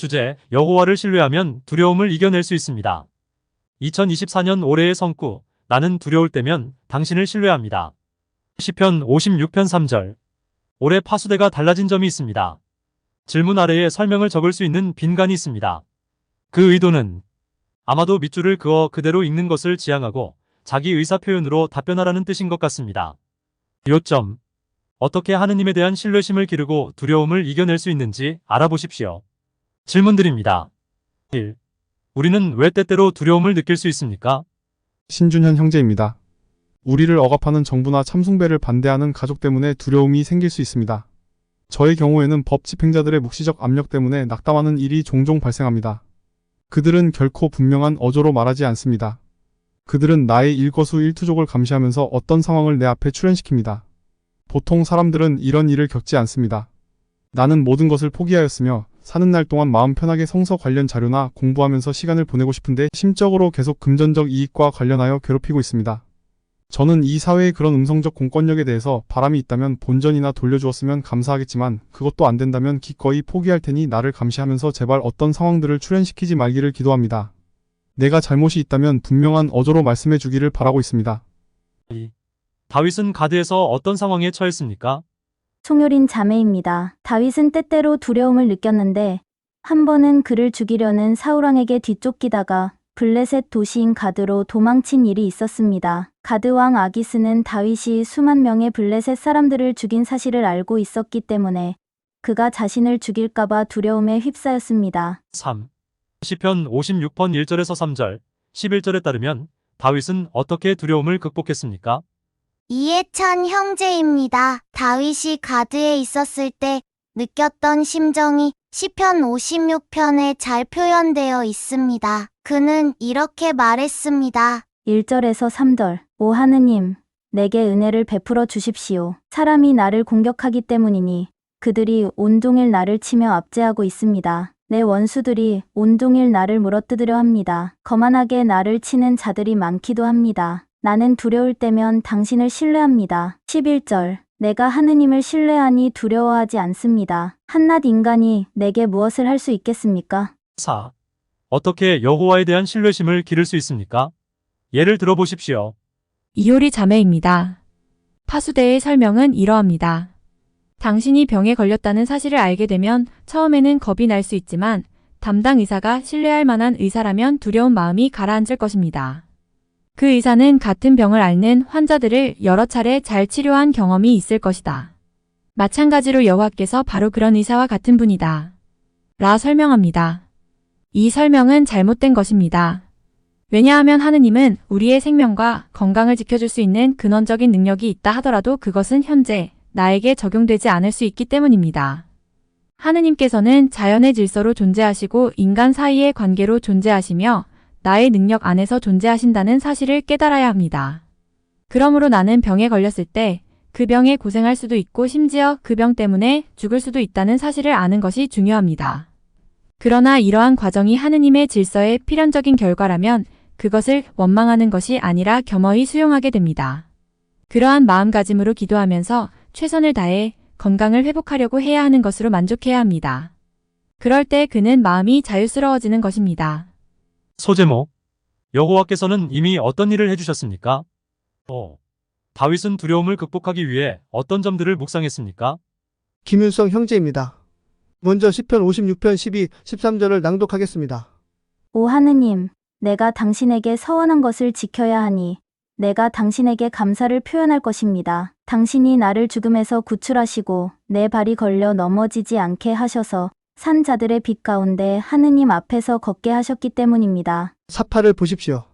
주제, 여호와를 신뢰하면 두려움을 이겨낼 수 있습니다. 2024년 올해의 성구, 나는 두려울 때면 당신을 신뢰합니다. 시편 56편 3절. 올해 파수대가 달라진 점이 있습니다. 질문 아래에 설명을 적을 수 있는 빈간이 있습니다. 그 의도는 아마도 밑줄을 그어 그대로 읽는 것을 지향하고 자기 의사 표현으로 답변하라는 뜻인 것 같습니다. 요점. 어떻게 하느님에 대한 신뢰심을 기르고 두려움을 이겨낼 수 있는지 알아보십시오. 질문드립니다. 1. 우리는 왜 때때로 두려움을 느낄 수 있습니까? 신준현 형제입니다. 우리를 억압하는 정부나 참숭배를 반대하는 가족 때문에 두려움이 생길 수 있습니다. 저의 경우에는 법 집행자들의 묵시적 압력 때문에 낙담하는 일이 종종 발생합니다. 그들은 결코 분명한 어조로 말하지 않습니다. 그들은 나의 일거수일투족을 감시하면서 어떤 상황을 내 앞에 출현시킵니다. 보통 사람들은 이런 일을 겪지 않습니다. 나는 모든 것을 포기하였으며 사는 날 동안 마음 편하게 성서 관련 자료나 공부하면서 시간을 보내고 싶은데 심적으로 계속 금전적 이익과 관련하여 괴롭히고 있습니다. 저는 이 사회의 그런 음성적 공권력에 대해서 바람이 있다면 본전이나 돌려주었으면 감사하겠지만 그것도 안 된다면 기꺼이 포기할 테니 나를 감시하면서 제발 어떤 상황들을 출현시키지 말기를 기도합니다. 내가 잘못이 있다면 분명한 어조로 말씀해 주기를 바라고 있습니다. 2. 다윗은 가드에서 어떤 상황에 처했습니까? 송효린 자매입니다. 다윗은 때때로 두려움을 느꼈는데 한 번은 그를 죽이려는 사울왕에게 뒤쫓기다가 블레셋 도시인 가드로 도망친 일이 있었습니다. 가드 왕 아기스는 다윗이 수만 명의 블레셋 사람들을 죽인 사실을 알고 있었기 때문에 그가 자신을 죽일까봐 두려움에 휩싸였습니다. 3. 시편 56편 1절에서 3절, 11절에 따르면 다윗은 어떻게 두려움을 극복했습니까? 이해찬 형제입니다. 다윗이 가드에 있었을 때 느꼈던 심정이 시편 56편에 잘 표현되어 있습니다. 그는 이렇게 말했습니다. 1절에서 3절. 오 하느님, 내게 은혜를 베풀어 주십시오. 사람이 나를 공격하기 때문이니 그들이 온종일 나를 치며 압제하고 있습니다. 내 원수들이 온종일 나를 물어뜯으려 합니다. 거만하게 나를 치는 자들이 많기도 합니다. 나는 두려울 때면 당신을 신뢰합니다. 11절. 내가 하느님을 신뢰하니 두려워하지 않습니다. 한낱 인간이 내게 무엇을 할 수 있겠습니까? 4. 어떻게 여호와에 대한 신뢰심을 기를 수 있습니까? 예를 들어보십시오. 이효리 자매입니다. 파수대의 설명은 이러합니다. 당신이 병에 걸렸다는 사실을 알게 되면 처음에는 겁이 날 수 있지만 담당 의사가 신뢰할 만한 의사라면 두려운 마음이 가라앉을 것입니다. 그 의사는 같은 병을 앓는 환자들을 여러 차례 잘 치료한 경험이 있을 것이다. 마찬가지로 여호와께서 바로 그런 의사와 같은 분이다. 라 설명합니다. 이 설명은 잘못된 것입니다. 왜냐하면 하느님은 우리의 생명과 건강을 지켜줄 수 있는 근원적인 능력이 있다 하더라도 그것은 현재 나에게 적용되지 않을 수 있기 때문입니다. 하느님께서는 자연의 질서로 존재하시고 인간 사이의 관계로 존재하시며 나의 능력 안에서 존재하신다는 사실을 깨달아야 합니다. 그러므로 나는 병에 걸렸을 때 그 병에 고생할 수도 있고 심지어 그 병 때문에 죽을 수도 있다는 사실을 아는 것이 중요합니다. 그러나 이러한 과정이 하느님의 질서의 필연적인 결과라면 그것을 원망하는 것이 아니라 겸허히 수용하게 됩니다. 그러한 마음가짐으로 기도하면서 최선을 다해 건강을 회복하려고 해야 하는 것으로 만족해야 합니다. 그럴 때 그는 마음이 자유스러워지는 것입니다. 소제목. 여호와께서는 이미 어떤 일을 해주셨습니까? 5. 다윗은 두려움을 극복하기 위해 어떤 점들을 묵상했습니까? 김윤성 형제입니다. 먼저 시편 56편 12, 13절을 낭독하겠습니다. 오 하느님, 내가 당신에게 서원한 것을 지켜야 하니 내가 당신에게 감사를 표현할 것입니다. 당신이 나를 죽음에서 구출하시고 내 발이 걸려 넘어지지 않게 하셔서 산 자들의 빛 가운데 하느님 앞에서 걷게 하셨기 때문입니다. 4~8을 보십시오.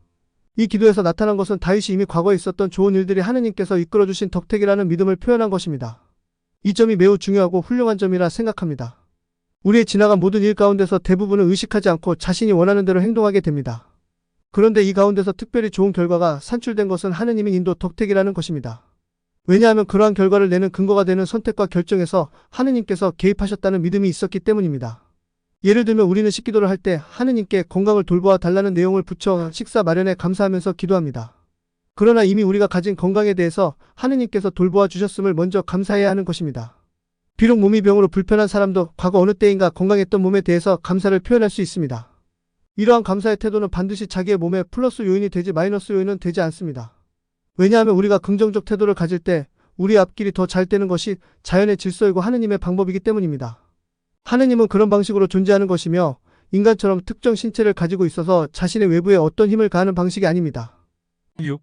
이 기도에서 나타난 것은 다윗이 이미 과거에 있었던 좋은 일들이 하느님께서 이끌어주신 덕택이라는 믿음을 표현한 것입니다. 이 점이 매우 중요하고 훌륭한 점이라 생각합니다. 우리의 지나간 모든 일 가운데서 대부분은 의식하지 않고 자신이 원하는 대로 행동하게 됩니다. 그런데 이 가운데서 특별히 좋은 결과가 산출된 것은 하느님의 인도 덕택이라는 것입니다. 왜냐하면 그러한 결과를 내는 근거가 되는 선택과 결정에서 하느님께서 개입하셨다는 믿음이 있었기 때문입니다. 예를 들면 우리는 식기도를 할 때 하느님께 건강을 돌보아 달라는 내용을 붙여 식사 마련에 감사하면서 기도합니다. 그러나 이미 우리가 가진 건강에 대해서 하느님께서 돌보아 주셨음을 먼저 감사해야 하는 것입니다. 비록 몸이 병으로 불편한 사람도 과거 어느 때인가 건강했던 몸에 대해서 감사를 표현할 수 있습니다. 이러한 감사의 태도는 반드시 자기의 몸에 플러스 요인이 되지 마이너스 요인은 되지 않습니다. 왜냐하면 우리가 긍정적 태도를 가질 때 우리 앞길이 더 잘 되는 것이 자연의 질서이고 하느님의 방법이기 때문입니다. 하느님은 그런 방식으로 존재하는 것이며 인간처럼 특정 신체를 가지고 있어서 자신의 외부에 어떤 힘을 가하는 방식이 아닙니다. 6.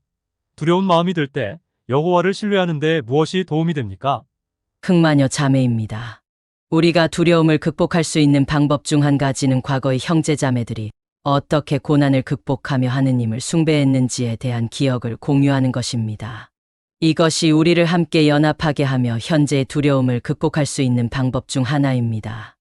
두려운 마음이 들 때 여호와를 신뢰하는 데 무엇이 도움이 됩니까? 흑마녀 자매입니다. 우리가 두려움을 극복할 수 있는 방법 중 한 가지는 과거의 형제 자매들이 어떻게 고난을 극복하며 하느님을 숭배했는지에 대한 기억을 공유하는 것입니다. 이것이 우리를 함께 연합하게 하며 현재의 두려움을 극복할 수 있는 방법 중 하나입니다.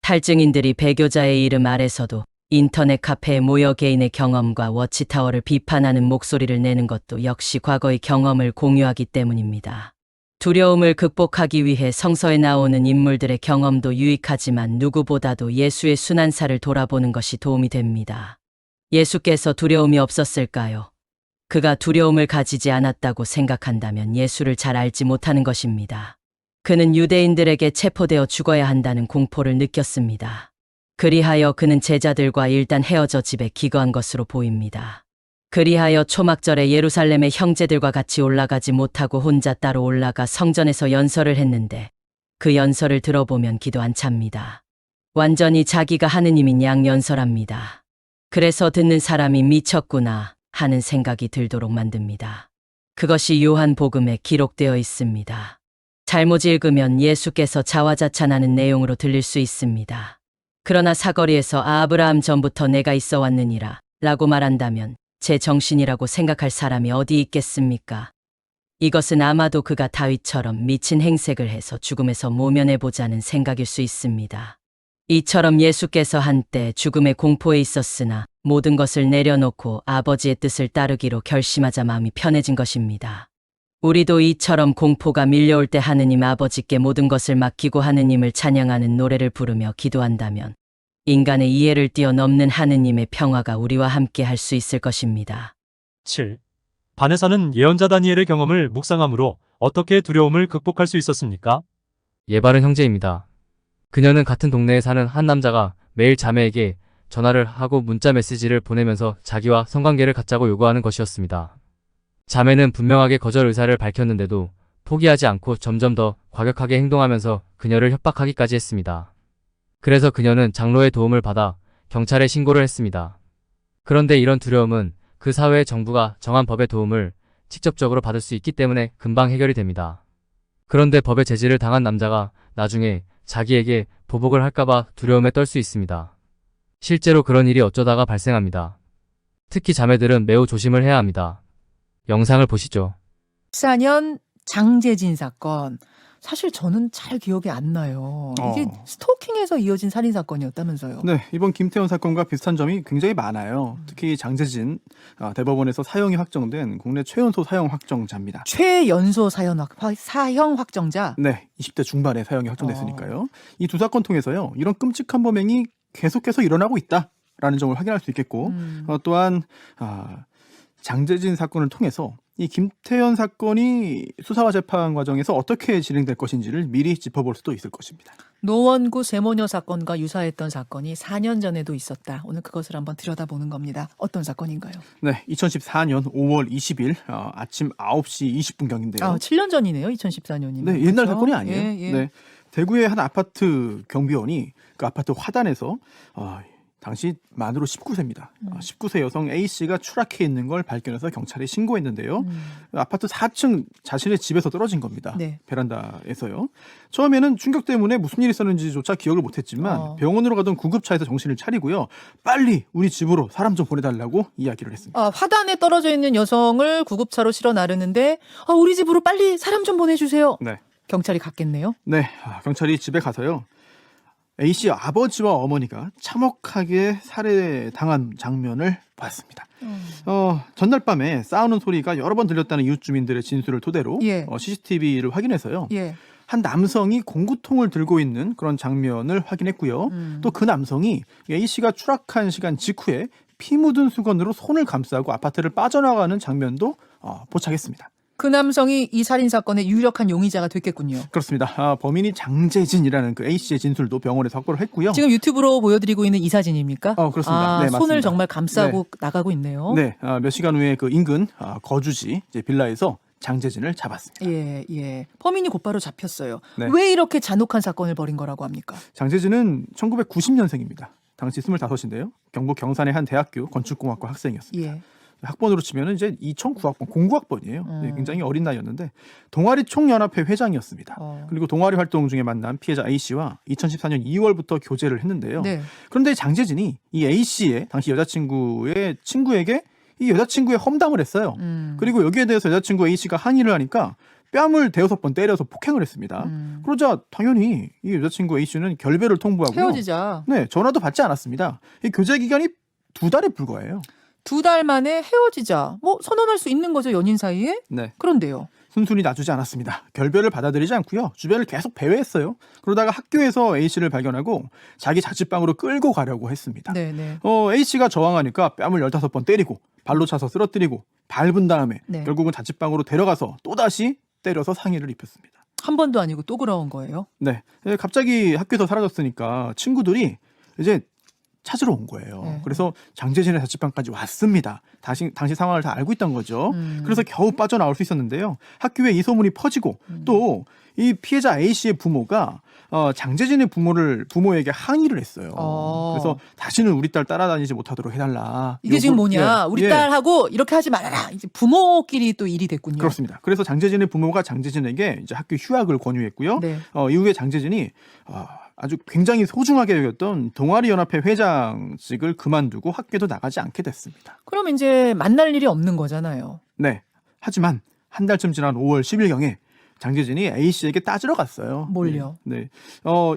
탈증인들이 배교자의 이름 아래서도 인터넷 카페에 모여 개인의 경험과 워치타워를 비판하는 목소리를 내는 것도 역시 과거의 경험을 공유하기 때문입니다. 두려움을 극복하기 위해 성서에 나오는 인물들의 경험도 유익하지만 누구보다도 예수의 순환사를 돌아보는 것이 도움이 됩니다. 예수께서 두려움이 없었을까요? 그가 두려움을 가지지 않았다고 생각한다면 예수를 잘 알지 못하는 것입니다. 그는 유대인들에게 체포되어 죽어야 한다는 공포를 느꼈습니다. 그리하여 그는 제자들과 일단 헤어져 집에 기거한 것으로 보입니다. 그리하여 초막절에 예루살렘의 형제들과 같이 올라가지 못하고 혼자 따로 올라가 성전에서 연설을 했는데 그 연설을 들어보면 기도 안 찹니다. 완전히 자기가 하느님인 양 연설합니다. 그래서 듣는 사람이 미쳤구나 하는 생각이 들도록 만듭니다. 그것이 요한복음에 기록되어 있습니다. 잘못 읽으면 예수께서 자화자찬하는 내용으로 들릴 수 있습니다. 그러나 사거리에서 아브라함 전부터 내가 있어 왔느니라 라고 말한다면 제 정신이라고 생각할 사람이 어디 있겠습니까? 이것은 아마도 그가 다윗처럼 미친 행색을 해서 죽음에서 모면해보자는 생각일 수 있습니다. 이처럼 예수께서 한때 죽음의 공포에 있었으나 모든 것을 내려놓고 아버지의 뜻을 따르기로 결심하자 마음이 편해진 것입니다. 우리도 이처럼 공포가 밀려올 때 하느님 아버지께 모든 것을 맡기고 하느님을 찬양하는 노래를 부르며 기도한다면 인간의 이해를 뛰어넘는 하느님의 평화가 우리와 함께 할 수 있을 것입니다. 7. 반에서는 예언자 다니엘의 경험을 묵상함으로 어떻게 두려움을 극복할 수 있었습니까? 예발은 형제입니다. 그녀는 같은 동네에 사는 한 남자가 매일 자매에게 전화를 하고 문자 메시지를 보내면서 자기와 성관계를 갖자고 요구하는 것이었습니다. 자매는 분명하게 거절 의사를 밝혔는데도 포기하지 않고 점점 더 과격하게 행동하면서 그녀를 협박하기까지 했습니다. 그래서 그녀는 장로의 도움을 받아 경찰에 신고를 했습니다. 그런데 이런 두려움은 그 사회의 정부가 정한 법의 도움을 직접적으로 받을 수 있기 때문에 금방 해결이 됩니다. 그런데 법의 제지를 당한 남자가 나중에 자기에게 보복을 할까봐 두려움에 떨 수 있습니다. 실제로 그런 일이 어쩌다가 발생합니다. 특히 자매들은 매우 조심을 해야 합니다. 영상을 보시죠. 14년 장제진 사건. 사실 저는 잘 기억이 안 나요. 이게 스토킹에서 이어진 살인 사건이었다면서요. 네, 이번 김태현 사건과 비슷한 점이 굉장히 많아요. 특히 장제진 대법원에서 사형이 확정된 국내 최연소 사형 확정자입니다. 최연소 사형 확정자. 네, 20대 중반에 사형이 확정됐으니까요. 이 두 사건 통해서요, 이런 끔찍한 범행이 계속해서 일어나고 있다라는 점을 확인할 수 있겠고, 또한 장제진 사건을 통해서 이 김태현 사건이 수사와 재판 과정에서 어떻게 진행될 것인지를 미리 짚어볼 수도 있을 것입니다. 노원구 세모녀 사건과 유사했던 사건이 4년 전에도 있었다. 오늘 그것을 한번 들여다보는 겁니다. 어떤 사건인가요? 네, 2014년 5월 20일 아침 9시 20분경인데요. 7년 전이네요. 2014년이면. 네, 옛날 사건이 아니에요. 예, 예. 네, 대구의 한 아파트 경비원이 그 아파트 화단에서 당시 만으로 19세입니다. 19세 여성 A씨가 추락해 있는 걸 발견해서 경찰에 신고했는데요. 아파트 4층 자신의 집에서 떨어진 겁니다. 네. 베란다에서요. 처음에는 충격 때문에 무슨 일이 있었는지조차 기억을 못했지만 병원으로 가던 구급차에서 정신을 차리고요. 빨리 우리 집으로 사람 좀 보내달라고 이야기를 했습니다. 화단에 떨어져 있는 여성을 구급차로 실어 나르는데 우리 집으로 빨리 사람 좀 보내주세요. 네. 경찰이 갔겠네요. 네, 경찰이 집에 가서요. A씨 아버지와 어머니가 참혹하게 살해당한 장면을 봤습니다. 전날 밤에 싸우는 소리가 여러 번 들렸다는 이웃 주민들의 진술을 토대로 CCTV를 확인해서요. 한 남성이 공구통을 들고 있는 그런 장면을 확인했고요. 또 그 남성이 A씨가 추락한 시간 직후에 피 묻은 수건으로 손을 감싸고 아파트를 빠져나가는 장면도 포착했습니다. 그 남성이 이 살인 사건의 유력한 용의자가 됐겠군요. 그렇습니다. 범인이 장재진이라는 그 A 씨의 진술도 병원에서 확보를 했고요. 지금 유튜브로 보여드리고 있는 이 사진입니까? 그렇습니다. 네, 손을 맞습니다. 정말 감싸고 나가고 있네요. 네, 몇 시간 후에 그 인근 거주지 이제 빌라에서 장재진을 잡았습니다. 예. 범인이 곧바로 잡혔어요. 네. 왜 이렇게 잔혹한 사건을 벌인 거라고 합니까? 장재진은 1990년생입니다. 당시 25인데요. 경북 경산의 한 대학교 건축공학과 학생이었습니다. 예. 학번으로 치면 이제 2009학번, 09학번이에요. 굉장히 어린 나이였는데 동아리 총연합회 회장이었습니다. 그리고 동아리 활동 중에 만난 피해자 A 씨와 2014년 2월부터 교제를 했는데요. 네. 그런데 장재진이 이 A 씨의 당시 여자친구의 친구에게 이 여자친구의 험담을 했어요. 그리고 여기에 대해서 여자친구 A 씨가 항의를 하니까 뺨을 대여섯 번 때려서 폭행을 했습니다. 그러자 당연히 이 여자친구 A 씨는 결별을 통보하고 헤어지자. 네, 전화도 받지 않았습니다. 이 교제 기간이 2달에 불과해요. 2달 만에 헤어지자. 뭐 선언할 수 있는 거죠, 연인 사이에? 네. 그런데요. 순순히 놔주지 않았습니다. 결별을 받아들이지 않고요. 주변을 계속 배회했어요. 그러다가 학교에서 A 씨를 발견하고 자기 자취방으로 끌고 가려고 했습니다. 네. A 씨가 저항하니까 뺨을 15번 때리고 발로 차서 쓰러뜨리고 밟은 다음에 네. 결국은 자취방으로 데려가서 또다시 때려서 상해를 입혔습니다. 한 번도 아니고 또 그러온 거예요? 네. 갑자기 학교에서 사라졌으니까 친구들이 이제 찾으러 온 거예요. 네. 그래서 장재진의 자취방까지 왔습니다. 당시 상황을 다 알고 있던 거죠. 그래서 겨우 빠져나올 수 있었는데요. 학교에 이 소문이 퍼지고 또 이 피해자 A 씨의 부모가 장재진의 부모에게 항의를 했어요. 그래서 다시는 우리 딸 따라다니지 못하도록 해달라. 이게 지금 뭐냐? 우리 예. 딸하고 이렇게 하지 말아라. 이제 부모끼리 또 일이 됐군요. 그렇습니다. 그래서 장재진의 부모가 장재진에게 이제 학교 휴학을 권유했고요. 네. 이후에 장재진이 아주 굉장히 소중하게 여겼던 동아리 연합회 회장직을 그만두고 학교도 나가지 않게 됐습니다. 그럼 이제 만날 일이 없는 거잖아요. 네. 하지만 한 달쯤 지난 5월 10일경에 장재진이 A 씨에게 따지러 갔어요. 뭘요? 네.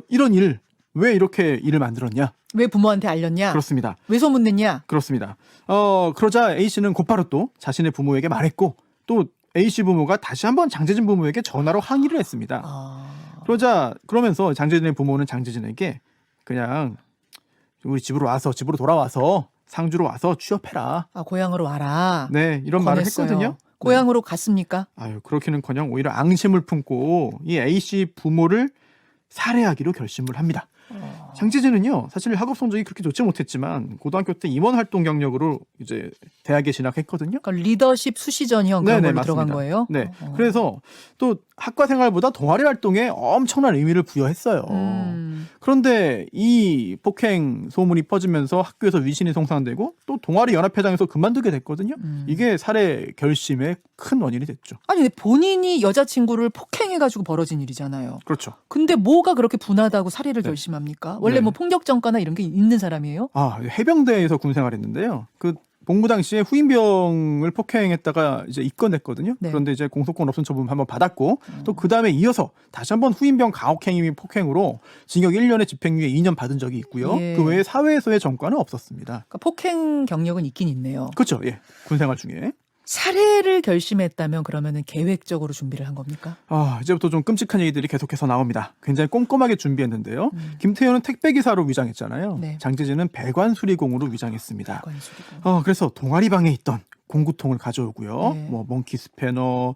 이런 일, 왜 이렇게 일을 만들었냐? 왜 부모한테 알렸냐? 그렇습니다. 왜 소문냈냐? 그렇습니다. 그러자 A 씨는 곧바로 또 자신의 부모에게 말했고 또 A 씨 부모가 다시 한번 장재진 부모에게 전화로 항의를 했습니다. 그러면서 장재진의 부모는 장재진에게 그냥 우리 집으로 돌아와서 상주로 와서 취업해라. 고향으로 와라. 네, 이런 말을 권했어요. 했거든요. 고향으로 갔습니까? 그렇기는커녕 오히려 앙심을 품고 이 A 씨 부모를 살해하기로 결심을 합니다. 장재진은요, 사실 학업 성적이 그렇게 좋지 못했지만 고등학교 때 임원 활동 경력으로 이제 대학에 진학했거든요. 그러니까 리더십 수시전형 그런 네네, 걸로 들어간 맞습니다. 거예요? 네. 그래서 또 학과 생활보다 동아리 활동에 엄청난 의미를 부여했어요. 그런데 이 폭행 소문이 퍼지면서 학교에서 위신이 송상되고 또 동아리 연합회장에서 그만두게 됐거든요. 이게 살해 결심의 큰 원인이 됐죠. 아니 근데 본인이 여자친구를 폭행해가지고 벌어진 일이잖아요. 그렇죠. 근데 뭐가 그렇게 분하다고 살해를 네. 결심합니까? 원래 네. 뭐 폭력 전과나 이런 게 있는 사람이에요? 해병대에서 군 생활했는데요. 그 복무 당시에 후임병을 폭행했다가 이제 입건됐거든요. 네. 그런데 이제 공소권 없음 처분 한번 받았고 또 그 다음에 이어서 다시 한번 후임병 가혹행위 및 폭행으로 징역 1년에 집행유예 2년 받은 적이 있고요. 예. 그 외에 사회에서의 전과는 없었습니다. 그러니까 폭행 경력은 있긴 있네요. 그렇죠. 예. 군 생활 중에. 살해를 결심했다면 그러면은 계획적으로 준비를 한 겁니까? 이제부터 좀 끔찍한 얘기들이 계속해서 나옵니다. 굉장히 꼼꼼하게 준비했는데요. 김태현은 택배기사로 위장했잖아요. 네. 장재진은 배관수리공으로 위장했습니다. 배관수리공. 그래서 동아리방에 있던 공구통을 가져오고요. 네. 뭐 몽키 스패너,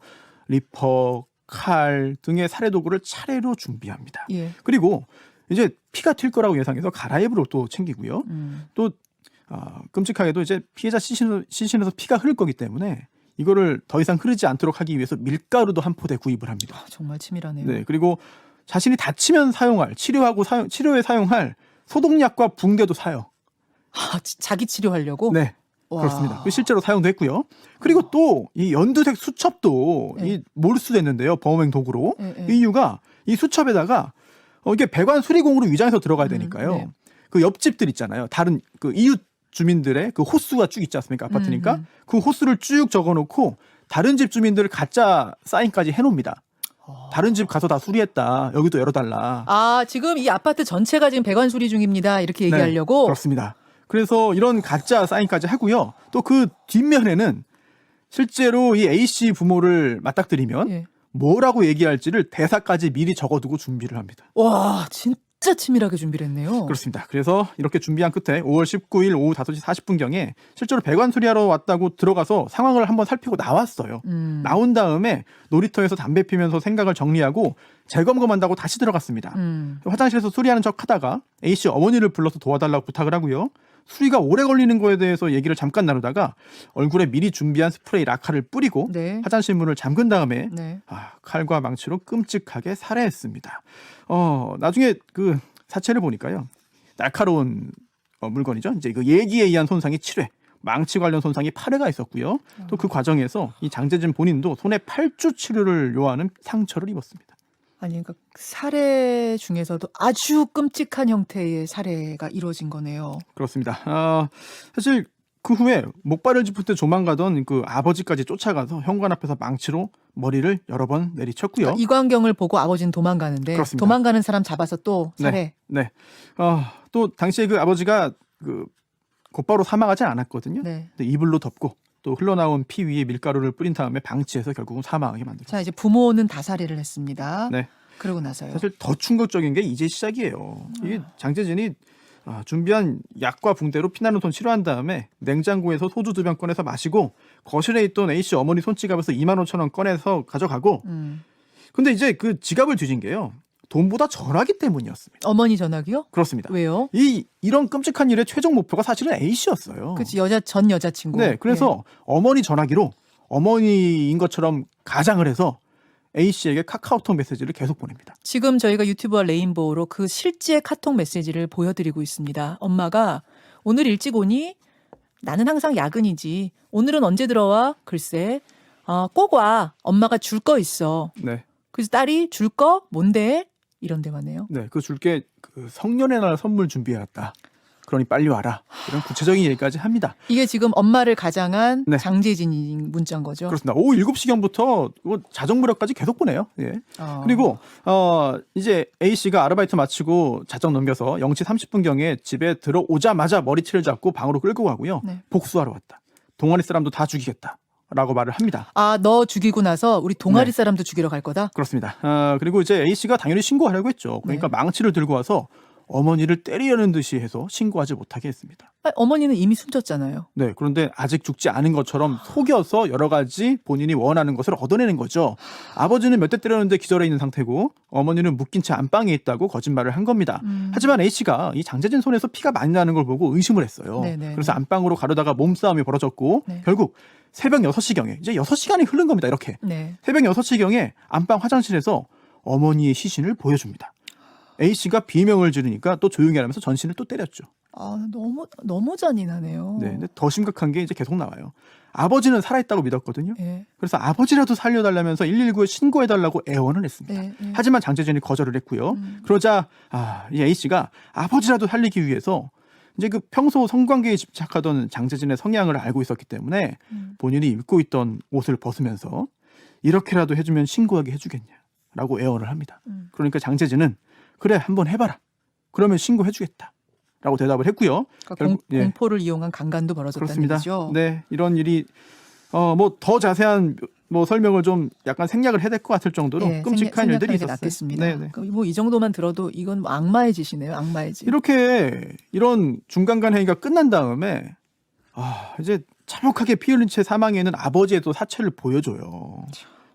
리퍼, 칼 등의 살해 도구를 차례로 준비합니다. 예. 그리고 이제 피가 튈 거라고 예상해서 갈아입을 옷도 챙기고요. 또 끔찍하게도 이제 피해자 시신에서 피가 흐를 거기 때문에 이거를 더 이상 흐르지 않도록 하기 위해서 밀가루도 한 포대 구입을 합니다. 정말 치밀하네요. 네, 그리고 자신이 다치면 사용할 치료에 사용할 소독약과 붕대도 사요. 자기 치료하려고? 네. 와. 그렇습니다. 실제로 사용도 했고요. 그리고 또 이 연두색 수첩도 네. 몰수됐는데요. 범행 도구로. 네. 이 이유가 이 수첩에다가 이게 배관 수리공으로 위장해서 들어가야 되니까요. 네. 그 옆집들 있잖아요. 다른 그 이웃 주민들의 그 호수가 쭉 있지 않습니까? 아파트니까. 그 호수를 쭉 적어놓고 다른 집 주민들을 가짜 사인까지 해놓습니다. 다른 집 가서 다 수리했다. 여기도 열어달라. 지금 이 아파트 전체가 지금 배관 수리 중입니다. 이렇게 얘기하려고? 네, 그렇습니다. 그래서 이런 가짜 사인까지 하고요. 또 그 뒷면에는 실제로 이 A씨 부모를 맞닥뜨리면 예. 뭐라고 얘기할지를 대사까지 미리 적어두고 준비를 합니다. 와, 진짜 진짜 치밀하게 준비를 했네요. 그렇습니다. 그래서 이렇게 준비한 끝에 5월 19일 오후 5시 40분경에 실제로 배관 수리하러 왔다고 들어가서 상황을 한번 살피고 나왔어요. 나온 다음에 놀이터에서 담배 피면서 생각을 정리하고 재검검한다고 다시 들어갔습니다. 화장실에서 수리하는 척 하다가 A씨 어머니를 불러서 도와달라고 부탁을 하고요. 수리가 오래 걸리는 거에 대해서 얘기를 잠깐 나누다가 얼굴에 미리 준비한 스프레이 라카를 뿌리고 네. 화장실 문을 잠근 다음에 네. 칼과 망치로 끔찍하게 살해했습니다. 나중에 그 사체를 보니까요. 날카로운 물건이죠. 이제 그 예기에 의한 손상이 7회, 망치 관련 손상이 8회가 있었고요. 또 그 과정에서 이 장재진 본인도 손에 8주 치료를 요하는 상처를 입었습니다. 아니 그러니까 살해 중에서도 아주 끔찍한 형태의 살해가 이루어진 거네요. 그렇습니다. 사실 그 후에 목발을 짚을 때 도망가던 그 아버지까지 쫓아가서 현관 앞에서 망치로 머리를 여러 번 내리쳤고요. 그러니까 이광경을 보고 아버지는 도망가는데 그렇습니다. 도망가는 사람 잡아서 또 살해. 네. 또 당시에 그 아버지가 그 곧바로 사망하지 않았거든요. 네. 근데 이불로 덮고 또 흘러나온 피 위에 밀가루를 뿌린 다음에 방치해서 결국은 사망하게 만들었어요. 자 이제 부모는 다 살해를 했습니다. 네. 그러고 나서요. 사실 더 충격적인 게 이제 시작이에요. 이게 장재진이 준비한 약과 붕대로 피나는 손 치료한 다음에 냉장고에서 소주 2병 꺼내서 마시고 거실에 있던 A씨 어머니 손지갑에서 25,000원 꺼내서 가져가고 근데 이제 그 지갑을 뒤진 게요. 돈보다 전화기 때문이었습니다. 어머니 전화기요? 그렇습니다. 왜요? 이런 끔찍한 일의 최종 목표가 사실은 A씨였어요. 그치 전 여자친구. 네, 그래서 어머니 전화기로 어머니인 것처럼 가장을 해서 A씨에게 카카오톡 메시지를 계속 보냅니다. 지금 저희가 유튜브와 레인보우로 그 실제 카톡 메시지를 보여드리고 있습니다. 엄마가 오늘 일찍 오니? 나는 항상 야근이지. 오늘은 언제 들어와? 글쎄. 꼭 와. 엄마가 줄 거 있어. 네. 그래서 딸이 줄 거? 뭔데? 이런 대화네요. 네, 그 줄게 그 성년의 날 선물 준비해왔다. 그러니 빨리 와라. 이런 구체적인 얘기까지 합니다. 이게 지금 엄마를 가장한 네. 장재진이 문자인 거죠. 그렇습니다. 오후 7시경부터 자정 무렵까지 계속 보내요. 예. 그리고 이제 A 씨가 아르바이트 마치고 자정 넘겨서 0시 30분경에 집에 들어오자마자 머리채를 잡고 방으로 끌고 가고요. 네. 복수하러 왔다. 동아리 사람도 다 죽이겠다. 라고 말을 합니다. 너 죽이고 나서 우리 동아리 네. 사람도 죽이러 갈 거다? 그렇습니다. 그리고 이제 A 씨가 당연히 신고하려고 했죠. 그러니까 네. 망치를 들고 와서 어머니를 때리려는 듯이 해서 신고하지 못하게 했습니다. 어머니는 이미 숨졌잖아요. 네, 그런데 아직 죽지 않은 것처럼 속여서 여러 가지 본인이 원하는 것을 얻어내는 거죠. 아버지는 몇 대 때렸는데 기절해 있는 상태고 어머니는 묶인 채 안방에 있다고 거짓말을 한 겁니다. 하지만 A씨가 이 장재진 손에서 피가 많이 나는 걸 보고 의심을 했어요. 네네. 그래서 안방으로 가려다가 몸싸움이 벌어졌고 네. 결국 새벽 6시경에 이제 6시간이 흐른 겁니다. 이렇게. 네. 새벽 6시경에 안방 화장실에서 어머니의 시신을 보여줍니다. A씨가 비명을 지르니까 또 조용히 하면서 전신을 또 때렸죠. 너무 잔인하네요. 네, 근데 더 심각한 게 이제 계속 나와요. 아버지는 살아있다고 믿었거든요. 네. 그래서 아버지라도 살려달라면서 119에 신고해달라고 애원을 했습니다. 네, 네. 하지만 장재진이 거절을 했고요. 그러자 이 A씨가 아버지라도 살리기 위해서 이제 그 평소 성관계에 집착하던 장재진의 성향을 알고 있었기 때문에 본인이 입고 있던 옷을 벗으면서 이렇게라도 해주면 신고하게 해주겠냐라고 애원을 합니다. 그러니까 장재진은 그래 한번 해봐라. 그러면 신고해주겠다. 라고 대답을 했고요. 그러니까 공포를 이용한 강간도 벌어졌다는 그렇습니다. 얘기죠. 네, 이런 일이 더 자세한 설명을 좀 약간 생략을 해야 될 것 같을 정도로 끔찍한 일들이 있었어요. 낫겠습니다. 네. 이 정도만 들어도 이건 악마의 짓이네요. 악마의 짓. 이런 중간간 행위가 끝난 다음에 이제 참혹하게 피 흘린 채 사망해 있는 아버지의 또 사체를 보여줘요.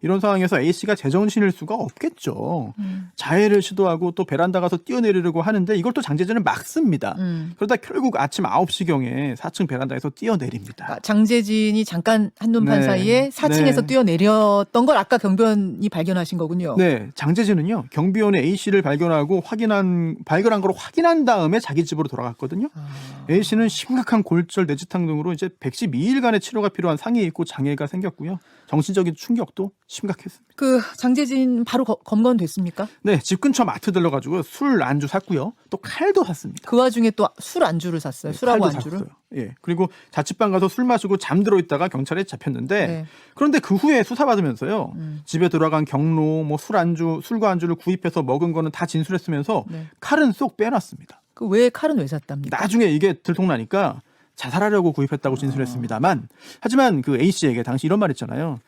이런 상황에서 A씨가 제정신일 수가 없겠죠. 자해를 시도하고 또 베란다 가서 뛰어내리려고 하는데 이걸 또 장재진은 막습니다. 그러다 결국 아침 9시경에 4층 베란다에서 뛰어내립니다. 장재진이 잠깐 한눈판 네. 사이에 4층에서 네. 뛰어내렸던 걸 아까 경비원이 발견하신 거군요. 네, 장재진은요 경비원의 A씨를 발견한 걸 확인한 다음에 자기 집으로 돌아갔거든요. A씨는 심각한 골절, 뇌지탕 등으로 이제 112일간의 치료가 필요한 상해에 있고 장애가 생겼고요. 정신적인 충격도 심각했습니다. 그 장재진 바로 검거됐습니까? 네, 집 근처 마트 들러가지고 술 안주 샀고요. 또 칼도 샀습니다. 그 와중에 또 술 안주를 샀어요. 술하고 칼도 안주를. 샀어요. 예, 그리고 자취방 가서 술 마시고 잠들어 있다가 경찰에 잡혔는데 네. 그런데 그 후에 수사받으면서요. 집에 들어간 경로, 술과 안주를 구입해서 먹은 거는 다 진술했으면서 네. 칼은 쏙 빼놨습니다. 왜 칼은 왜 샀답니까? 나중에 이게 들통나니까 자살하려고 구입했다고 진술했습니다만 하지만 그 A씨에게 당시 이런 말 했잖아요.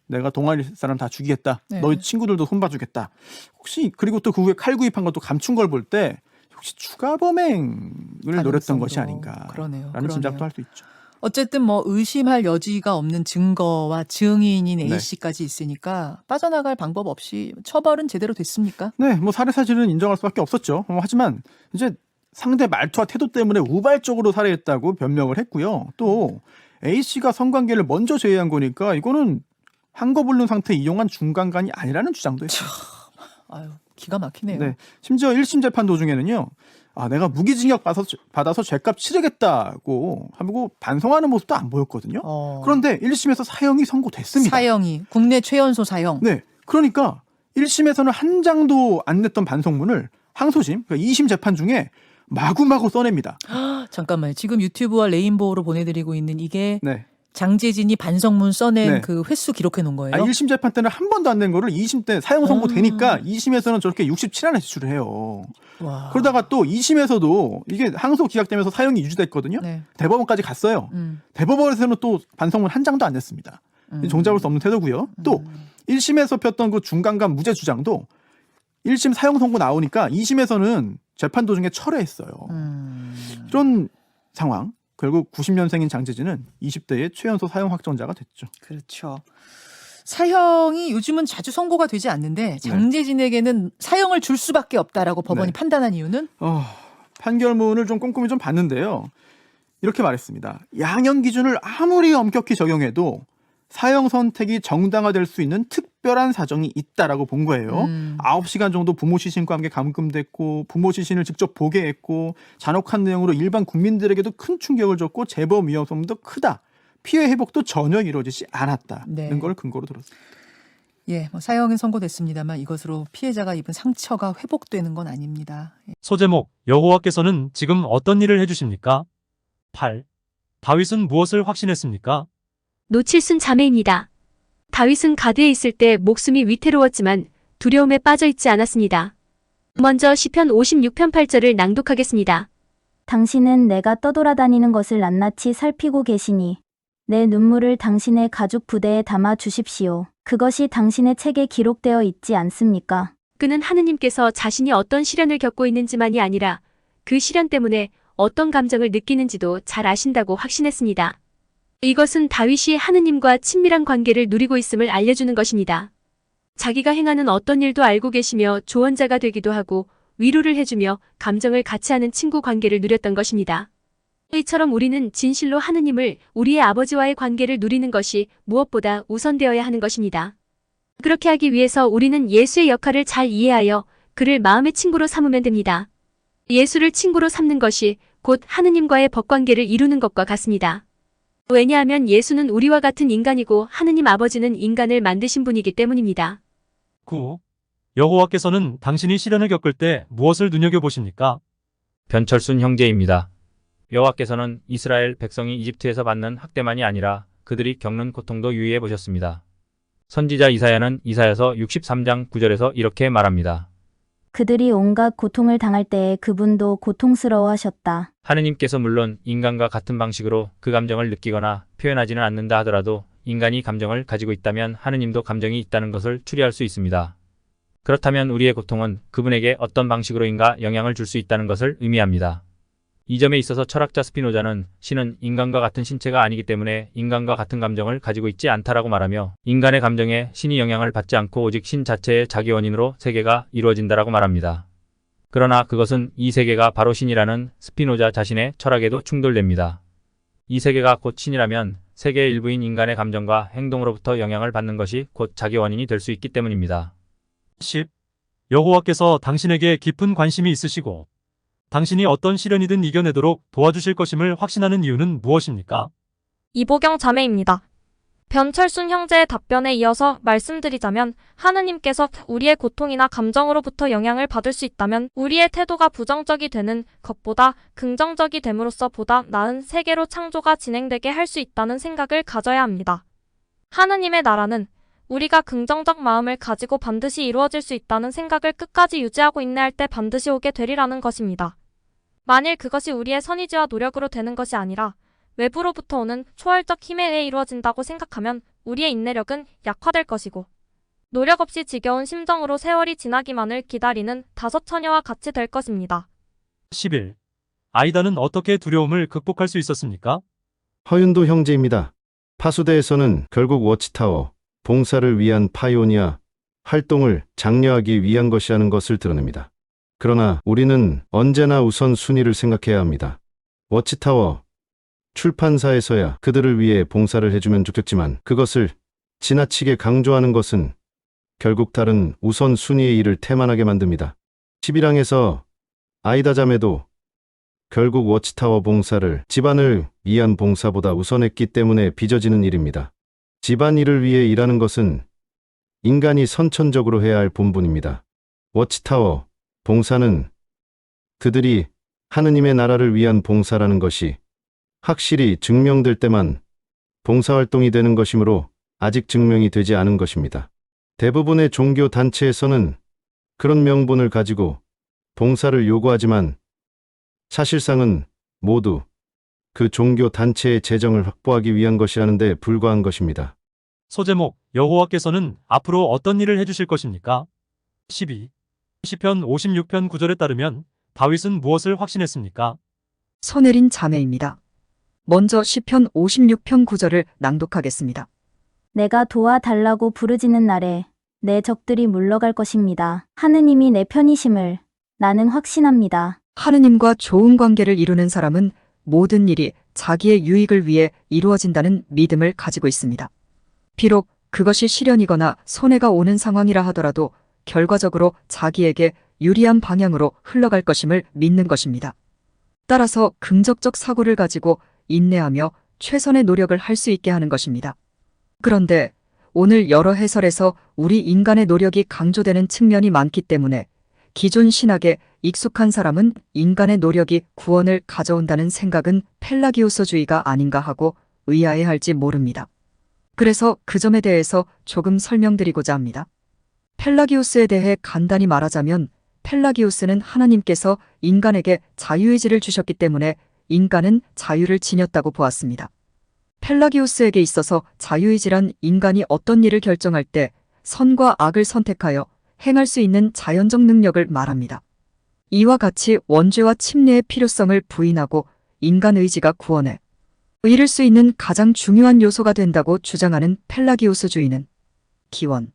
내가 동아리 사람 다 죽이겠다. 네. 너희 친구들도 손봐주겠다. 혹시 그리고 또 그 후에 칼 구입한 것도 감춘 걸 볼 때 혹시 추가 범행을 노렸던 것이 아닌가. 그러네요. 라는 짐작도 할 수 있죠. 어쨌든 뭐 의심할 여지가 없는 증거와 증인인 네. A씨까지 있으니까 빠져나갈 방법 없이 처벌은 제대로 됐습니까? 네, 뭐 살해 사실은 인정할 수밖에 없었죠. 하지만 이제 상대 말투와 태도 때문에 우발적으로 살해했다고 변명을 했고요. 또 A 씨가 성관계를 먼저 제의한 거니까 이거는 한거불능 상태 이용한 중간간이 아니라는 주장도 했어요. 아유, 기가 막히네요. 네, 심지어 1심 재판 도중에는요. 내가 무기징역 받아서 죄값 치르겠다고 하고 반성하는 모습도 안 보였거든요. 그런데 1심에서 사형이 선고됐습니다. 사형이 국내 최연소 사형. 네, 그러니까 1심에서는 한 장도 안 냈던 반성문을 항소심, 그러니까 2심 재판 중에 마구마구 써냅니다. 잠깐만요. 지금 유튜브와 레인보우로 보내드리고 있는 이게 네. 장재진이 반성문 써낸 네. 그 횟수 기록해 놓은 거예요. 1심 재판 때는 한 번도 안 낸 거를 2심 때 사형 선고되니까 2심에서는 저렇게 67안에 제출을 해요. 와. 그러다가 또 2심에서도 이게 항소 기각되면서 사형이 유지됐거든요. 네. 대법원까지 갔어요. 대법원에서는 또 반성문 한 장도 안 냈습니다. 종잡을 수 없는 태도고요. 또 1심에서 폈던 그 중간간 무죄 주장도 1심 사형 선고 나오니까 2심에서는 재판 도중에 철회했어요. 이런 상황. 결국 90년생인 장재진은 20대의 최연소 사형 확정자가 됐죠. 그렇죠. 사형이 요즘은 자주 선고가 되지 않는데 장재진에게는 사형을 줄 수밖에 없다라고 법원이 네. 판단한 이유는 판결문을 좀 꼼꼼히 좀 봤는데요. 이렇게 말했습니다. 양형 기준을 아무리 엄격히 적용해도 사형 선택이 정당화될 수 있는 특별한 사정이 있다라고 본 거예요. 9시간 정도 부모 시신과 함께 감금됐고 부모 시신을 직접 보게 했고 잔혹한 내용으로 일반 국민들에게도 큰 충격을 줬고 재범 위험성도 크다. 피해 회복도 전혀 이루어지지 않았다는 네. 걸 근거로 들었습니다. 예, 뭐 사형은 선고됐습니다만 이것으로 피해자가 입은 상처가 회복되는 건 아닙니다. 예. 소제목 여호와께서는 지금 어떤 일을 해주십니까? 8. 다윗은 무엇을 확신했습니까? 노칠순 자매입니다. 다윗은 가드에 있을 때 목숨이 위태로웠지만 두려움에 빠져 있지 않았습니다. 먼저 시편 56편 8절을 낭독하겠습니다. 당신은 내가 떠돌아다니는 것을 낱낱이 살피고 계시니 내 눈물을 당신의 가죽 부대에 담아 주십시오. 그것이 당신의 책에 기록되어 있지 않습니까? 그는 하느님께서 자신이 어떤 시련을 겪고 있는지만이 아니라 그 시련 때문에 어떤 감정을 느끼는지도 잘 아신다고 확신했습니다. 이것은 다윗이 하느님과 친밀한 관계를 누리고 있음을 알려주는 것입니다. 자기가 행하는 어떤 일도 알고 계시며 조언자가 되기도 하고 위로를 해주며 감정을 같이 하는 친구 관계를 누렸던 것입니다. 이처럼 우리는 진실로 하느님을 우리의 아버지와의 관계를 누리는 것이 무엇보다 우선되어야 하는 것입니다. 그렇게 하기 위해서 우리는 예수의 역할을 잘 이해하여 그를 마음의 친구로 삼으면 됩니다. 예수를 친구로 삼는 것이 곧 하느님과의 법관계를 이루는 것과 같습니다. 왜냐하면 예수는 우리와 같은 인간이고 하느님 아버지는 인간을 만드신 분이기 때문입니다. 9. 여호와께서는 당신이 시련을 겪을 때 무엇을 눈여겨보십니까? 변철순 형제입니다. 여호와께서는 이스라엘 백성이 이집트에서 받는 학대만이 아니라 그들이 겪는 고통도 유의해 보셨습니다. 선지자 이사야는 이사야서 63장 9절에서 이렇게 말합니다. 그들이 온갖 고통을 당할 때에 그분도 고통스러워하셨다. 하느님께서 물론 인간과 같은 방식으로 그 감정을 느끼거나 표현하지는 않는다 하더라도 인간이 감정을 가지고 있다면 하느님도 감정이 있다는 것을 추리할 수 있습니다. 그렇다면 우리의 고통은 그분에게 어떤 방식으로인가 영향을 줄 수 있다는 것을 의미합니다. 이 점에 있어서 철학자 스피노자는 신은 인간과 같은 신체가 아니기 때문에 인간과 같은 감정을 가지고 있지 않다라고 말하며 인간의 감정에 신이 영향을 받지 않고 오직 신 자체의 자기 원인으로 세계가 이루어진다라고 말합니다. 그러나 그것은 이 세계가 바로 신이라는 스피노자 자신의 철학에도 충돌됩니다. 이 세계가 곧 신이라면 세계의 일부인 인간의 감정과 행동으로부터 영향을 받는 것이 곧 자기 원인이 될 수 있기 때문입니다. 10. 여호와께서 당신에게 깊은 관심이 있으시고 당신이 어떤 시련이든 이겨내도록 도와주실 것임을 확신하는 이유는 무엇입니까? 이보경 자매입니다. 변철순 형제의 답변에 이어서 말씀드리자면 하느님께서 우리의 고통이나 감정으로부터 영향을 받을 수 있다면 우리의 태도가 부정적이 되는 것보다 긍정적이 됨으로써 보다 나은 세계로 창조가 진행되게 할 수 있다는 생각을 가져야 합니다. 하느님의 나라는 우리가 긍정적 마음을 가지고 반드시 이루어질 수 있다는 생각을 끝까지 유지하고 인내할 때 반드시 오게 되리라는 것입니다. 만일 그것이 우리의 선의지와 노력으로 되는 것이 아니라 외부로부터 오는 초월적 힘에 의해 이루어진다고 생각하면 우리의 인내력은 약화될 것이고 노력 없이 지겨운 심정으로 세월이 지나기만을 기다리는 다섯 처녀와 같이 될 것입니다. 10일. 아이다는 어떻게 두려움을 극복할 수 있었습니까? 허윤도 형제입니다. 파수대에서는 결국 워치타워, 봉사를 위한 파이오니아 활동을 장려하기 위한 것이라는 것을 드러냅니다. 그러나 우리는 언제나 우선 순위를 생각해야 합니다. 워치타워, 출판사에서야 그들을 위해 봉사를 해주면 좋겠지만 그것을 지나치게 강조하는 것은 결국 다른 우선 순위의 일을 태만하게 만듭니다. 11항에서 아이다 자매도 결국 워치타워 봉사를 집안을 위한 봉사보다 우선했기 때문에 빚어지는 일입니다. 집안일을 위해 일하는 것은 인간이 선천적으로 해야 할 본분입니다. 워치타워 봉사는 그들이 하느님의 나라를 위한 봉사라는 것이 확실히 증명될 때만 봉사활동이 되는 것이므로 아직 증명이 되지 않은 것입니다. 대부분의 종교 단체에서는 그런 명분을 가지고 봉사를 요구하지만 사실상은 모두 그 종교 단체의 재정을 확보하기 위한 것이라는 데 불과한 것입니다. 소제목, 여호와께서는 앞으로 어떤 일을 해주실 것입니까? 12. 시편 56편 9절에 따르면 다윗은 무엇을 확신했습니까? 손혜린 자매입니다. 먼저 시편 56편 9절을 낭독하겠습니다. 내가 도와달라고 부르짖는 날에 내 적들이 물러갈 것입니다. 하느님이 내 편이심을 나는 확신합니다. 하느님과 좋은 관계를 이루는 사람은 모든 일이 자기의 유익을 위해 이루어진다는 믿음을 가지고 있습니다. 비록 그것이 시련이거나 손해가 오는 상황이라 하더라도 결과적으로 자기에게 유리한 방향으로 흘러갈 것임을 믿는 것입니다. 따라서 긍정적 사고를 가지고 인내하며 최선의 노력을 할 수 있게 하는 것입니다. 그런데 오늘 여러 해설에서 우리 인간의 노력이 강조되는 측면이 많기 때문에 기존 신학에 익숙한 사람은 인간의 노력이 구원을 가져온다는 생각은 펠라기오스주의가 아닌가 하고 의아해할지 모릅니다. 그래서 그 점에 대해서 조금 설명드리고자 합니다. 펠라기오스에 대해 간단히 말하자면 펠라기오스는 하나님께서 인간에게 자유의지를 주셨기 때문에 인간은 자유를 지녔다고 보았습니다. 펠라기오스에게 있어서 자유의지란 인간이 어떤 일을 결정할 때 선과 악을 선택하여 행할 수 있는 자연적 능력을 말합니다. 이와 같이 원죄와 침례의 필요성을 부인하고 인간 의지가 구원에 이를 수 있는 가장 중요한 요소가 된다고 주장하는 펠라기오스주의는 기원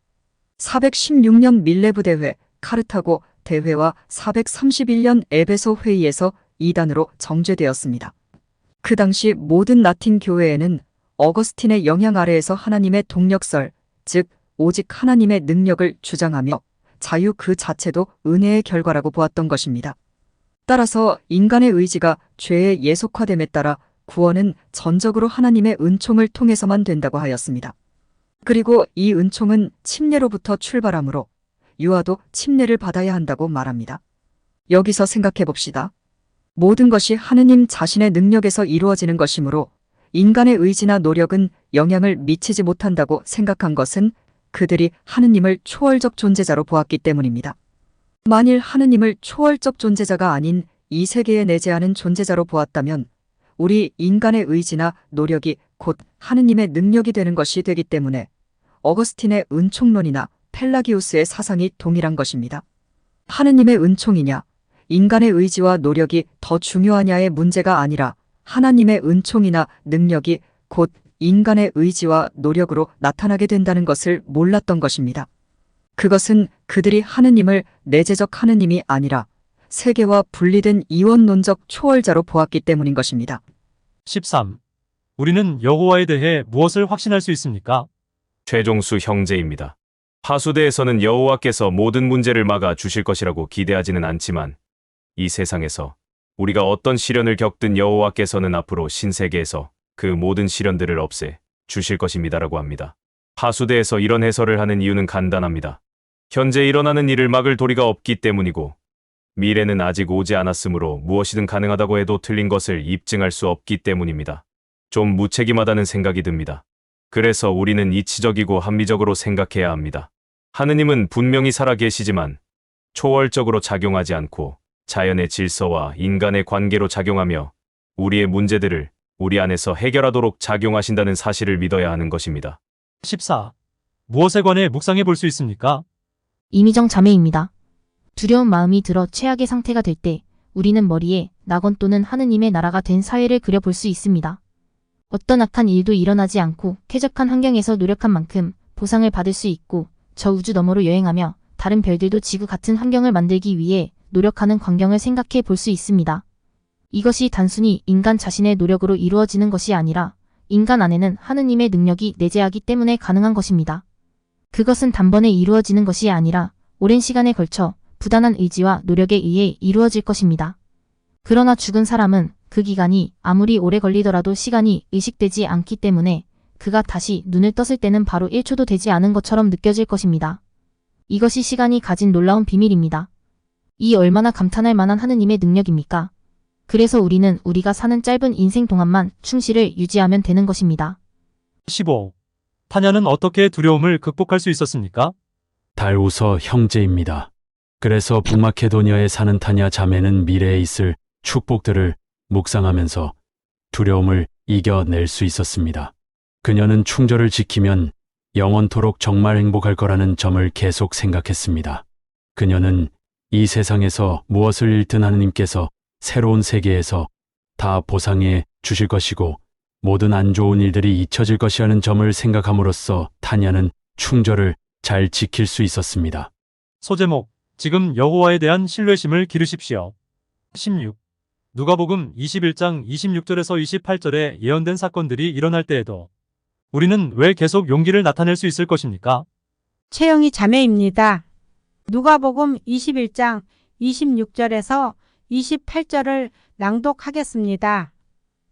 416년 밀레브 대회, 카르타고 대회와 431년 에베소 회의에서 이단으로 정죄되었습니다. 그 당시 모든 라틴 교회에는 어거스틴의 영향 아래에서 하나님의 동력설, 즉 오직 하나님의 능력을 주장하며 자유 그 자체도 은혜의 결과라고 보았던 것입니다. 따라서 인간의 의지가 죄의 예속화됨에 따라 구원은 전적으로 하나님의 은총을 통해서만 된다고 하였습니다. 그리고 이 은총은 침례로부터 출발하므로 유아도 침례를 받아야 한다고 말합니다. 여기서 생각해 봅시다. 모든 것이 하느님 자신의 능력에서 이루어지는 것이므로 인간의 의지나 노력은 영향을 미치지 못한다고 생각한 것은 그들이 하느님을 초월적 존재자로 보았기 때문입니다. 만일 하느님을 초월적 존재자가 아닌 이 세계에 내재하는 존재자로 보았다면 우리 인간의 의지나 노력이 곧 하느님의 능력이 되는 것이 되기 때문에 어거스틴의 은총론이나 펠라기우스의 사상이 동일한 것입니다. 하느님의 은총이냐, 인간의 의지와 노력이 더 중요하냐의 문제가 아니라 하나님의 은총이나 능력이 곧 인간의 의지와 노력으로 나타나게 된다는 것을 몰랐던 것입니다. 그것은 그들이 하느님을 내재적 하느님이 아니라 세계와 분리된 이원론적 초월자로 보았기 때문인 것입니다. 13. 우리는 여호와에 대해 무엇을 확신할 수 있습니까? 최종수 형제입니다. 파수대에서는 여호와께서 모든 문제를 막아 주실 것이라고 기대하지는 않지만 이 세상에서 우리가 어떤 시련을 겪든 여호와께서는 앞으로 신세계에서 그 모든 시련들을 없애 주실 것입니다라고 합니다. 파수대에서 이런 해설을 하는 이유는 간단합니다. 현재 일어나는 일을 막을 도리가 없기 때문이고 미래는 아직 오지 않았으므로 무엇이든 가능하다고 해도 틀린 것을 입증할 수 없기 때문입니다. 좀 무책임하다는 생각이 듭니다. 그래서 우리는 이치적이고 합리적으로 생각해야 합니다. 하느님은 분명히 살아 계시지만 초월적으로 작용하지 않고 자연의 질서와 인간의 관계로 작용하며 우리의 문제들을 우리 안에서 해결하도록 작용하신다는 사실을 믿어야 하는 것입니다. 14. 무엇에 관해 묵상해 볼 수 있습니까? 이미정 자매입니다. 두려운 마음이 들어 최악의 상태가 될 때 우리는 머리에 낙원 또는 하느님의 나라가 된 사회를 그려볼 수 있습니다. 어떤 악한 일도 일어나지 않고 쾌적한 환경에서 노력한 만큼 보상을 받을 수 있고 저 우주 너머로 여행하며 다른 별들도 지구 같은 환경을 만들기 위해 노력하는 광경을 생각해 볼 수 있습니다. 이것이 단순히 인간 자신의 노력으로 이루어지는 것이 아니라 인간 안에는 하느님의 능력이 내재하기 때문에 가능한 것입니다. 그것은 단번에 이루어지는 것이 아니라 오랜 시간에 걸쳐 부단한 의지와 노력에 의해 이루어질 것입니다. 그러나 죽은 사람은 그 기간이 아무리 오래 걸리더라도 시간이 의식되지 않기 때문에 그가 다시 눈을 떴을 때는 바로 1초도 되지 않은 것처럼 느껴질 것입니다. 이것이 시간이 가진 놀라운 비밀입니다. 이 얼마나 감탄할 만한 하느님의 능력입니까? 그래서 우리는 우리가 사는 짧은 인생 동안만 충실을 유지하면 되는 것입니다. 15. 타냐는 어떻게 두려움을 극복할 수 있었습니까? 달우서 형제입니다. 그래서 북마케도니아에 사는 타냐 자매는 미래에 있을 축복들을 묵상하면서 두려움을 이겨낼 수 있었습니다. 그녀는 충절을 지키면 영원토록 정말 행복할 거라는 점을 계속 생각했습니다. 그녀는 이 세상에서 무엇을 잃든 하느님께서 새로운 세계에서 다 보상해 주실 것이고 모든 안 좋은 일들이 잊혀질 것이라는 점을 생각함으로써 타냐는 충절을 잘 지킬 수 있었습니다. 소제목, 지금 여호와에 대한 신뢰심을 기르십시오. 16. 누가복음 21장 26절에서 28절에 예언된 사건들이 일어날 때에도 우리는 왜 계속 용기를 나타낼 수 있을 것입니까? 최영희 자매입니다. 누가복음 21장 26절에서 28절을 낭독하겠습니다.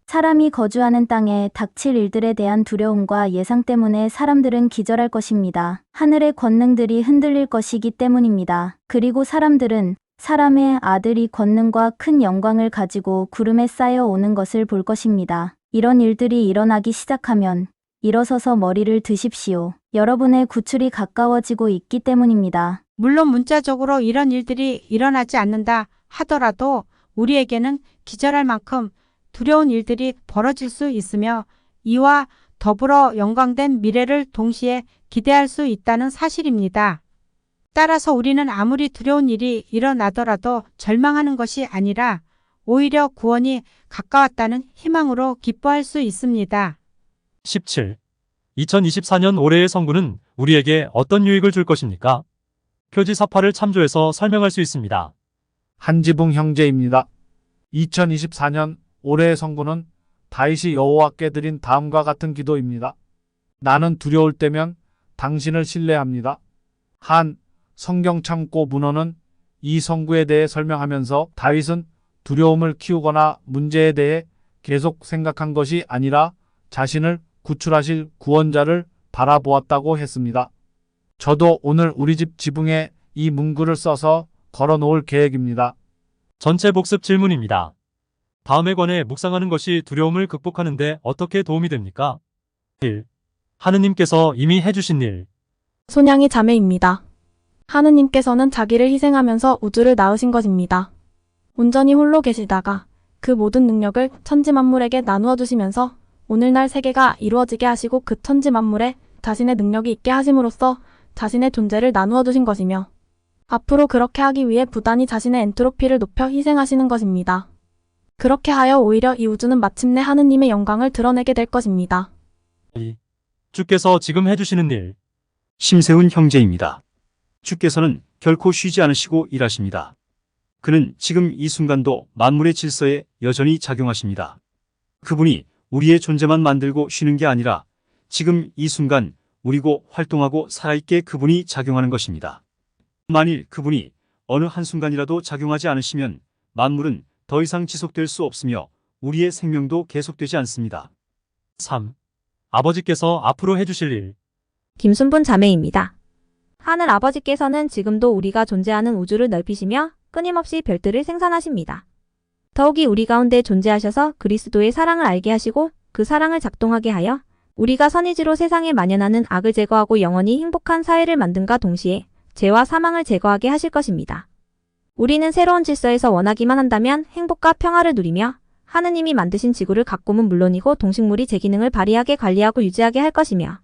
사람이 거주하는 땅에 닥칠 일들에 대한 두려움과 예상 때문에 사람들은 기절할 것입니다. 하늘의 권능들이 흔들릴 것이기 때문입니다. 그리고 사람들은 사람의 아들이 권능과 큰 영광을 가지고 구름에 쌓여 오는 것을 볼 것입니다. 이런 일들이 일어나기 시작하면 일어서서 머리를 드십시오. 여러분의 구출이 가까워지고 있기 때문입니다. 물론 문자적으로 이런 일들이 일어나지 않는다 하더라도 우리에게는 기절할 만큼 두려운 일들이 벌어질 수 있으며 이와 더불어 영광된 미래를 동시에 기대할 수 있다는 사실입니다. 따라서 우리는 아무리 두려운 일이 일어나더라도 절망하는 것이 아니라 오히려 구원이 가까웠다는 희망으로 기뻐할 수 있습니다. 17. 2024년 올해의 선구는 우리에게 어떤 유익을 줄 것입니까? 표지 4파를 참조해서 설명할 수 있습니다. 한지붕 형제입니다. 2024년 올해의 선구는 다윗이 여호와께 드린 다음과 같은 기도입니다. 나는 두려울 때면 당신을 신뢰합니다. 한 성경 창고 문헌은 이 선구에 대해 설명하면서 다윗은 두려움을 키우거나 문제에 대해 계속 생각한 것이 아니라 자신을 구출하실 구원자를 바라보았다고 했습니다. 저도 오늘 우리 집 지붕에 이 문구를 써서 걸어 놓을 계획입니다. 전체 복습 질문입니다. 다음에 관해 묵상하는 것이 두려움을 극복하는 데 어떻게 도움이 됩니까? 1. 하느님께서 이미 해주신 일. 손양이 자매입니다. 하느님께서는 자기를 희생하면서 우주를 낳으신 것입니다. 온전히 홀로 계시다가 그 모든 능력을 천지 만물에게 나누어 주시면서 오늘날 세계가 이루어지게 하시고 그 천지 만물에 자신의 능력이 있게 하심으로써 자신의 존재를 나누어 주신 것이며 앞으로 그렇게 하기 위해 부단히 자신의 엔트로피를 높여 희생하시는 것입니다. 그렇게 하여 오히려 이 우주는 마침내 하느님의 영광을 드러내게 될 것입니다. 2. 주께서 지금 해주시는 일. 심세훈 형제입니다. 주께서는 결코 쉬지 않으시고 일하십니다. 그는 지금 이 순간도 만물의 질서에 여전히 작용하십니다. 그분이 우리의 존재만 만들고 쉬는 게 아니라 지금 이 순간 우리고 활동하고 살아있게 그분이 작용하는 것입니다. 만일 그분이 어느 한순간이라도 작용하지 않으시면 만물은 더 이상 지속될 수 없으며 우리의 생명도 계속되지 않습니다. 3. 아버지께서 앞으로 해주실 일. 김순분 자매입니다. 하늘 아버지께서는 지금도 우리가 존재하는 우주를 넓히시며 끊임없이 별들을 생산하십니다. 더욱이 우리 가운데 존재하셔서 그리스도의 사랑을 알게 하시고 그 사랑을 작동하게 하여 우리가 선의지로 세상에 만연하는 악을 제거하고 영원히 행복한 사회를 만듦과 동시에 죄와 사망을 제거하게 하실 것입니다. 우리는 새로운 질서에서 원하기만 한다면 행복과 평화를 누리며 하느님이 만드신 지구를 가꾸면 물론이고 동식물이 제 기능을 발휘하게 관리하고 유지하게 할 것이며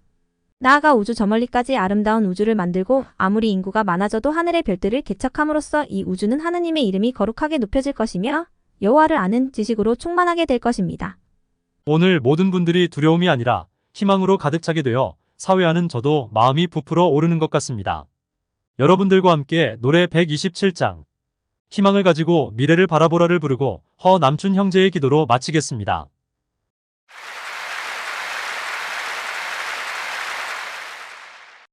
나아가 우주 저 멀리까지 아름다운 우주를 만들고 아무리 인구가 많아져도 하늘의 별들을 개척함으로써 이 우주는 하느님의 이름이 거룩하게 높여질 것이며 여호와를 아는 지식으로 충만하게 될 것입니다. 오늘 모든 분들이 두려움이 아니라 희망으로 가득 차게 되어 사회하는 저도 마음이 부풀어 오르는 것 같습니다. 여러분들과 함께 노래 127장 희망을 가지고 미래를 바라보라를 부르고 허남춘 형제의 기도로 마치겠습니다.